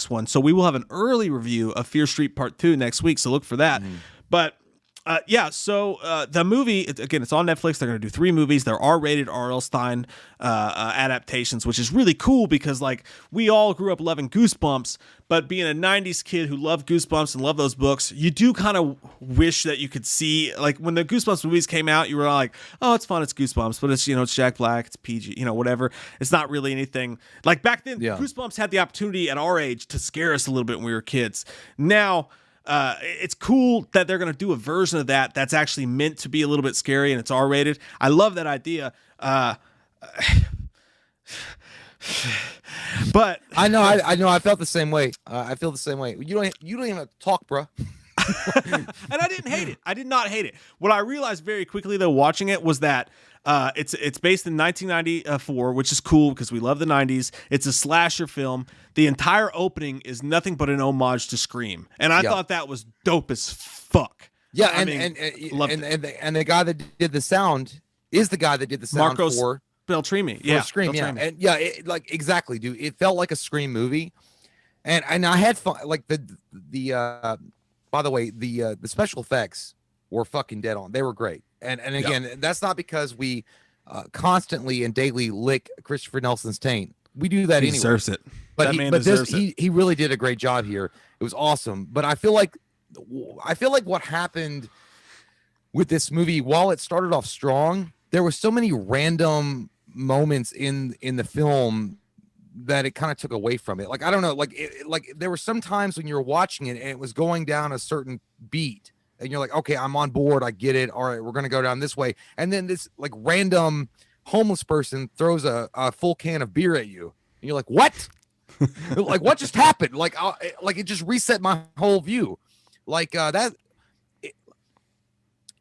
next one. So we will have an early review of Fear Street Part 2 next week. So look for that. But so the movie, again, it's on Netflix. They're going to do 3 movies. They're R-rated R.L. Stine adaptations, which is really cool because, like, we all grew up loving Goosebumps, but being a 90s kid who loved Goosebumps and loved those books, you do kind of wish that you could see, like, when the Goosebumps movies came out, you were like, oh, it's fun, it's Goosebumps, but it's, it's Jack Black, it's PG, whatever. It's not really anything. Like, back then, Goosebumps had the opportunity at our age to scare us a little bit when we were kids. Now, it's cool that they're going to do a version of that that's actually meant to be a little bit scary and it's R-rated. I love that idea. But I know. I felt the same way. I feel the same way. You don't even have to talk, bro. And I didn't hate it. I did not hate it. What I realized very quickly, though, watching it was that it's based in 1994, which is cool because we love the 90s. It's a slasher film. The entire opening is nothing but an homage to Scream, and I thought that was dope as fuck. Yeah, and the guy that did the sound is the guy that did the sound Marcos for Beltrami. Yeah, Scream. Beltrami. And like exactly, dude. It felt like a Scream movie, and I had fun. Like the by the way, the special effects were fucking dead on. They were great. And again, that's not because we constantly and daily lick Christopher Nelson's taint. We do that anyway. He deserves it. But he really did a great job here. It was awesome. But I feel like what happened with this movie, while it started off strong, there were so many random moments in the film that it kind of took away from it. Like, I don't know, like there were some times when you were watching it and it was going down a certain beat. And you're like, okay, I'm on board. I get it. All right, we're going to go down this way. And then this like random homeless person throws a full can of beer at you. And you're like, what? Like, what just happened? Like it just reset my whole view. Like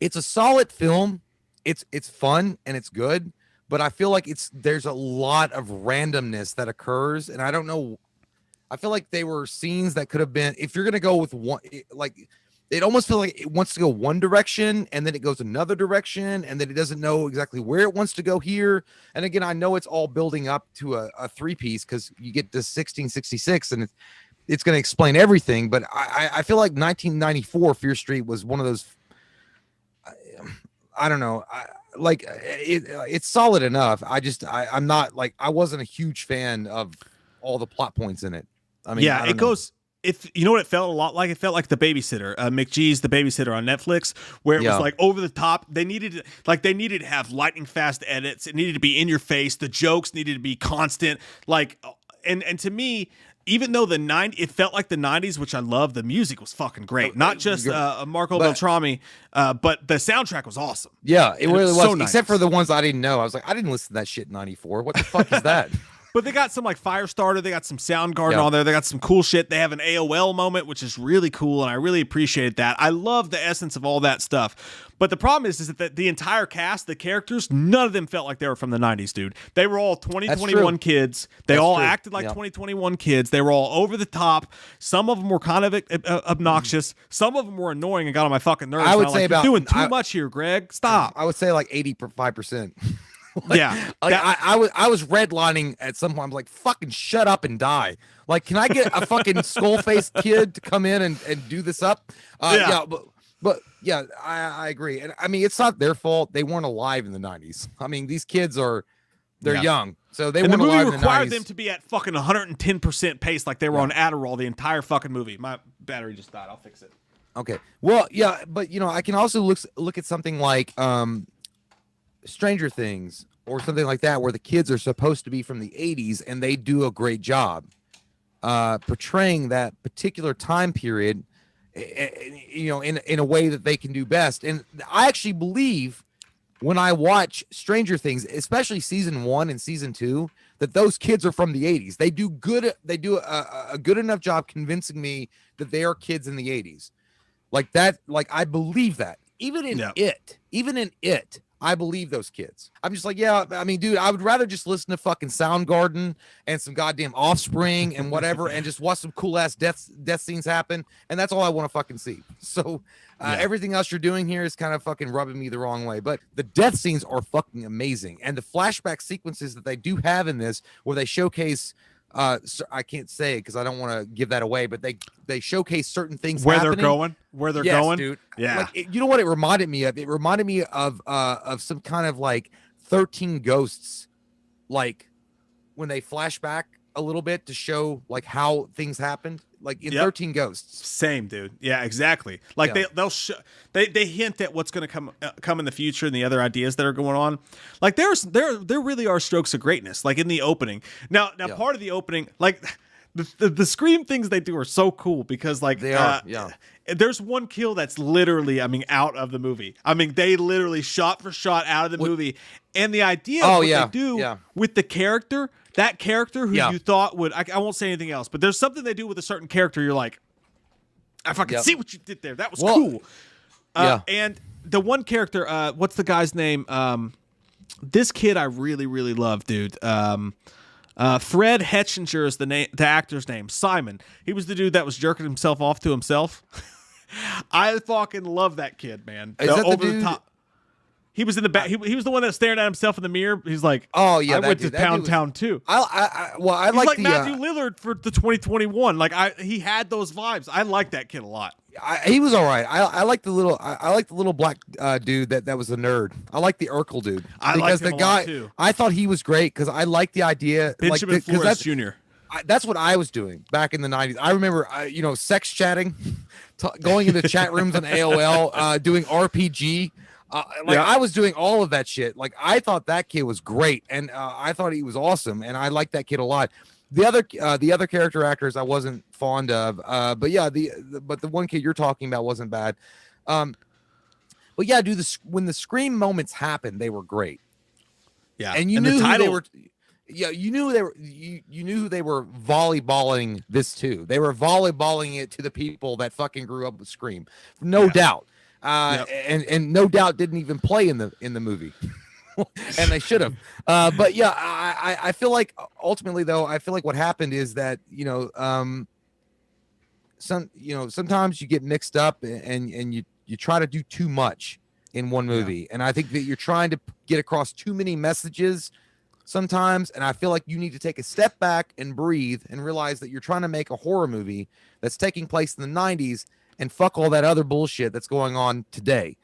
it's a solid film. It's fun and it's good. But I feel like there's a lot of randomness that occurs. And I don't know. I feel like they were scenes that could have been, if you're going to go with one, like, it almost feels like it wants to go one direction and then it goes another direction and then it doesn't know exactly where it wants to go here. And again, I know it's all building up to a 3-piece because you get to 1666 and it's going to explain everything. But I feel like 1994 Fear Street was one of those, I don't know. It's solid enough. I'm not like, I wasn't a huge fan of all the plot points in it. I mean, yeah, it goes. You know what it felt a lot like? It felt like The Babysitter, McGee's The Babysitter on Netflix, where it was like over the top. They needed to have lightning fast edits. It needed to be in your face. The jokes needed to be constant. Like, and to me, even though it felt like the 90s, which I love, the music was fucking great. Not just Marco Beltrami, but the soundtrack was awesome. Yeah, it really was. So nice. Except for the ones I didn't know. I was like, I didn't listen to that shit in 94. What the fuck is that? But they got some like Firestarter, they got some Soundgarden on there, they got some cool shit. They have an AOL moment, which is really cool, and I really appreciate that. I love the essence of all that stuff. But the problem is that the entire cast, the characters, none of them felt like they were from the 90s, dude. They were all 2021 kids. They all acted like 2021 kids. They were all over the top. Some of them were kind of obnoxious. Some of them were annoying and got on my fucking nerves. I would say you're doing too much here, Greg. Stop. I would say like 85%. Yeah, I was redlining at some point. I'm like, fucking shut up and die. Like, can I get a fucking skull-faced kid to come in and do this up? But yeah, I agree. And I mean, it's not their fault. They weren't alive in the 90s. I mean, these kids they're young, so they weren't alive in the 90s. The movie required them to be at fucking 110% pace, like they were on Adderall the entire fucking movie. My battery just died. I'll fix it. Okay. Well, yeah, but I can also look at something like Stranger Things or something like that, where the kids are supposed to be from the 80s and they do a great job portraying that particular time period, in a way that they can do best. And I actually believe when I watch Stranger Things, especially season 1 and season 2, that those kids are from the 80s. They do a good enough job convincing me that they are kids in the 80s. Like that, like I believe that. Even in it, I believe those kids. I'm just like, yeah, I mean, dude, I would rather just listen to fucking Soundgarden and some goddamn Offspring and whatever and just watch some cool ass death scenes happen. And that's all I want to fucking see. So everything else you're doing here is kind of fucking rubbing me the wrong way. But the death scenes are fucking amazing. And the flashback sequences that they do have in this, where they showcase So I can't say it because I don't want to give that away, but they showcase certain things Where happening. they're going, where they're Yes, going. dude. Yeah. Like you know what it reminded me of? It reminded me of some kind of like 13 Ghosts, like when they flash back a little bit to show like how things happened, like in 13 Ghosts. Same, dude. Yeah, exactly. Like they'll they hint at what's going to come in the future and the other ideas that are going on. Like there really are strokes of greatness. Like in the opening. Now part of the opening, like the Scream things they do are so cool because like they are. There's one kill that's literally, I mean, out of the movie. I mean, they literally shot for shot out of the movie. And the idea of what they do with the character, that character who you thought would, I won't say anything else, but there's something they do with a certain character. You're like, I fucking see what you did there. That was cool. And the one character, what's the guy's name? This kid I really, really love, dude. Fred Hetchinger is the actor's name. Simon. He was the dude that was jerking himself off to himself. I fucking love that kid, man. Is that the top. He was in the back. He was the one that stared at himself in the mirror. He's like, "Oh yeah, I went to Pound Town too." I He's like Matthew Lillard for the 2021. Like he had those vibes. I like that kid a lot. He was all right. I like the little. I like the little black dude that was a nerd. I like the Urkel dude. I like him a lot too. I thought he was great because I like the idea. Benjamin Flores Jr. That's what I was doing back in the 90s. I remember, sex chatting, going into chat rooms on AOL, doing RPG. I was doing all of that shit. Like I thought that kid was great, and I thought he was awesome, and I liked that kid a lot. The other character actors I wasn't fond of, but yeah, but the one kid you're talking about wasn't bad. But yeah, dude, when the Scream moments happened, they were great. Yeah, and you knew who they were. Yeah, you knew they were volleyballing this too. They were volleyballing it to the people that fucking grew up with Scream, no doubt. And no doubt didn't even play in the movie, and they should have. But yeah, I feel like ultimately though, I feel like what happened is that sometimes you get mixed up and you try to do too much in one movie, and I think that you're trying to get across too many messages sometimes, and I feel like you need to take a step back and breathe and realize that you're trying to make a horror movie that's taking place in the 90s and fuck all that other bullshit that's going on today.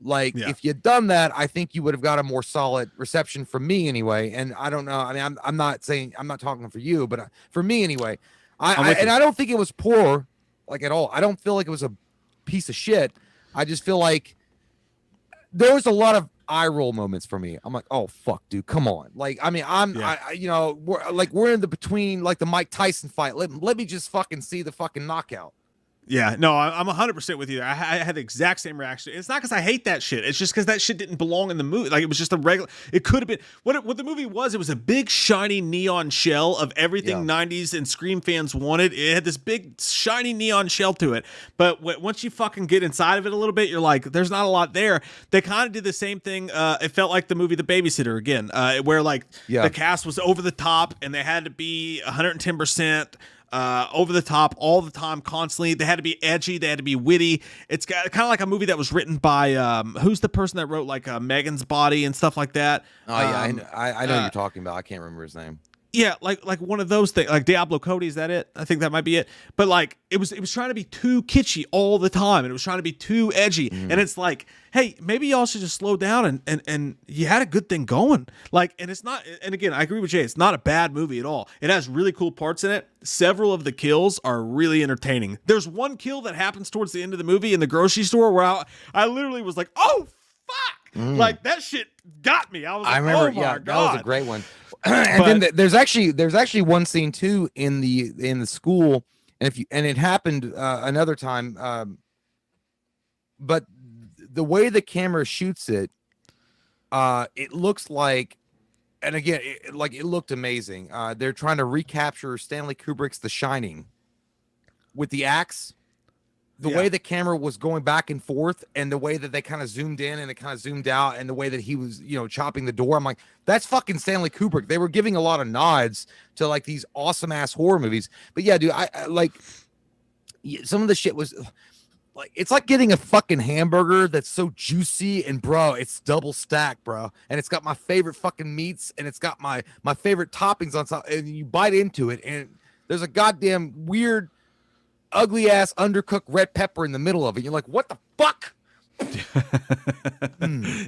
Like if you'd done that, I think you would have got a more solid reception from me anyway. And I don't know. I mean, I'm not talking for you, but for me anyway, I don't think it was poor like at all. I don't feel like it was a piece of shit. I just feel like there was a lot of eye roll moments for me. I'm like, oh fuck, dude, come on. Like, I mean, we're in the between like the Mike Tyson fight. Let me just fucking see the fucking knockout. Yeah, no, I'm 100% with you. I had the exact same reaction. It's not because I hate that shit. It's just because that shit didn't belong in the movie. Like, it was just a regular. It could have been what the movie was. It was a big shiny neon shell of everything 90s and Scream fans wanted. It had this big shiny neon shell to it. But once you fucking get inside of it a little bit, you're like, there's not a lot there. They kind of did the same thing. It felt like the movie The Babysitter again, where like the cast was over the top and they had to be 110%. Over the top all the time, constantly. They had to be edgy. They had to be witty. It's kind of like a movie that was written by who's the person that wrote like Megan's Body and stuff like that. Oh yeah, I know what you're talking about. I can't remember his name. Yeah, like one of those things, like Diablo Cody. Is that it? I think that might be it. But like it was trying to be too kitschy all the time, and it was trying to be too edgy. And it's like, hey, maybe y'all should just slow down and you had a good thing going. Like, and it's not. And again, I agree with Jay. It's not a bad movie at all. It has really cool parts in it. Several of the kills are really entertaining. There's one kill that happens towards the end of the movie in the grocery store where I literally was like, oh fuck, like that shit got me. I was like, I remember, oh my God. That was a great one. And then there's actually one scene too in the school, and it happened another time, but the way the camera shoots it, it looks like, and again, it looked amazing. They're trying to recapture Stanley Kubrick's The Shining with the axe. The way the camera was going back and forth, and the way that they kind of zoomed in and it kind of zoomed out, and the way that he was, chopping the door. I'm like, that's fucking Stanley Kubrick. They were giving a lot of nods to like these awesome ass horror movies. But yeah, dude, I like some of the shit was like it's like getting a fucking hamburger that's so juicy and bro, it's double stacked, bro, and it's got my favorite fucking meats and it's got my favorite toppings on top, and you bite into it and there's a goddamn weird ugly ass undercooked red pepper in the middle of it. You're like, what the fuck?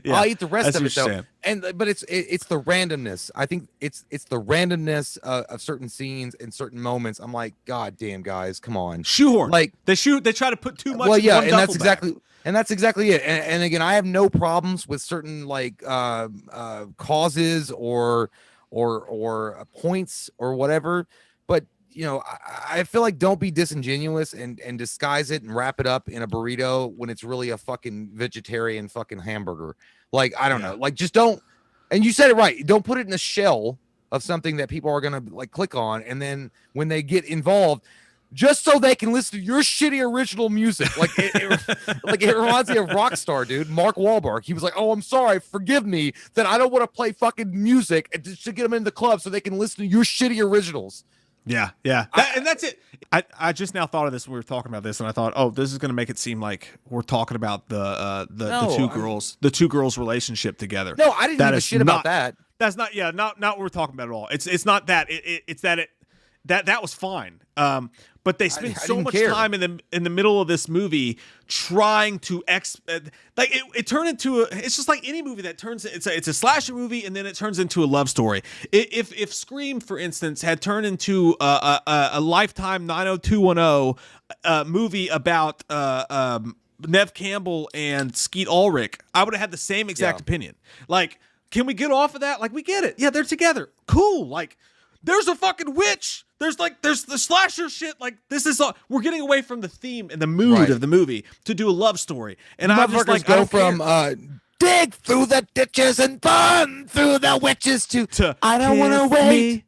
Yeah, I'll eat the rest of it though. saying. And but it's the randomness. I think it's the randomness of certain scenes and certain moments. I'm like, god damn, guys, come on, Shoehorn. like they try to put too much. well, yeah, in one duffel bag. and that's exactly it. And again, I have no problems with certain like causes or points or whatever, but you know, I feel like don't be disingenuous and disguise it and wrap it up in a burrito when it's really a fucking vegetarian fucking hamburger. Like, I don't know, like just don't. And you said it right. Don't put it in a shell of something that people are going to like click on. And then when they get involved, just so they can listen to your shitty original music. Like like it reminds me of Rockstar, dude. Mark Wahlberg. He was like, oh, I'm sorry. Forgive me that I don't want to play fucking music and just to get them in the club so they can listen to your shitty originals. Yeah. And that's it. I just now thought of this when we were talking about this, and I thought, oh, this is going to make it seem like we're talking about the two girls relationship together. No, I didn't give a shit about that. That's not what we're talking about at all. It's not that. It's that that was fine. But they spend so much time in the middle of this movie trying to it turned into it's just like any movie that turns it's a slasher movie and then it turns into a love story. If Scream, for instance, had turned into a Lifetime 90210 movie about Nev Campbell and Skeet Ulrich, I would have had the same exact opinion. Like, can we get off of that? Like, we get it. Yeah, they're together. Cool. Like, there's a fucking witch. There's the slasher shit. Like, this is all, we're getting away from the theme and the mood of the movie to do a love story. And I'm just like, go from dig through the ditches and burn through the witches to I don't want to wait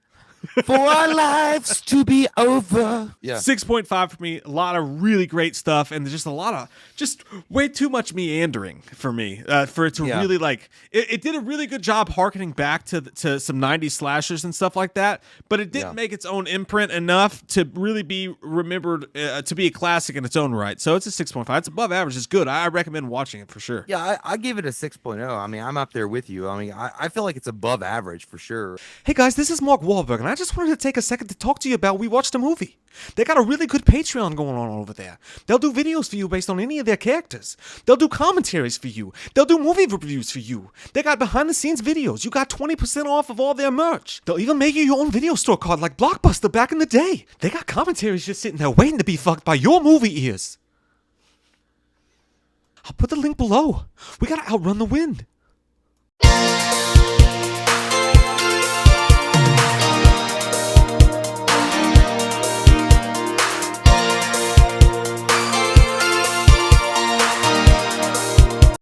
for our lives to be over. Yeah, 6.5 for me. A lot of really great stuff, and just a lot of just way too much meandering for me. For it to really like it did a really good job harkening back to some 90s slashers and stuff like that, but it didn't make its own imprint enough to really be remembered to be a classic in its own right. So it's a 6.5. It's above average. It's good. I recommend watching it for sure. Yeah, I give it a 6.0. I mean, I'm up there with you. I mean, I feel like it's above average for sure. Hey guys, this is Mark Wahlberg, and I just wanted to take a second to talk to you about We Watched a Movie. They got a really good Patreon going on over there. They'll do videos for you based on any of their characters. They'll do commentaries for you. They'll do movie reviews for you. They got behind-the-scenes videos. You got 20% off of all their merch. They'll even make you your own video store card like Blockbuster back in the day. They got commentaries just sitting there waiting to be fucked by your movie ears. I'll put the link below. We gotta outrun the wind.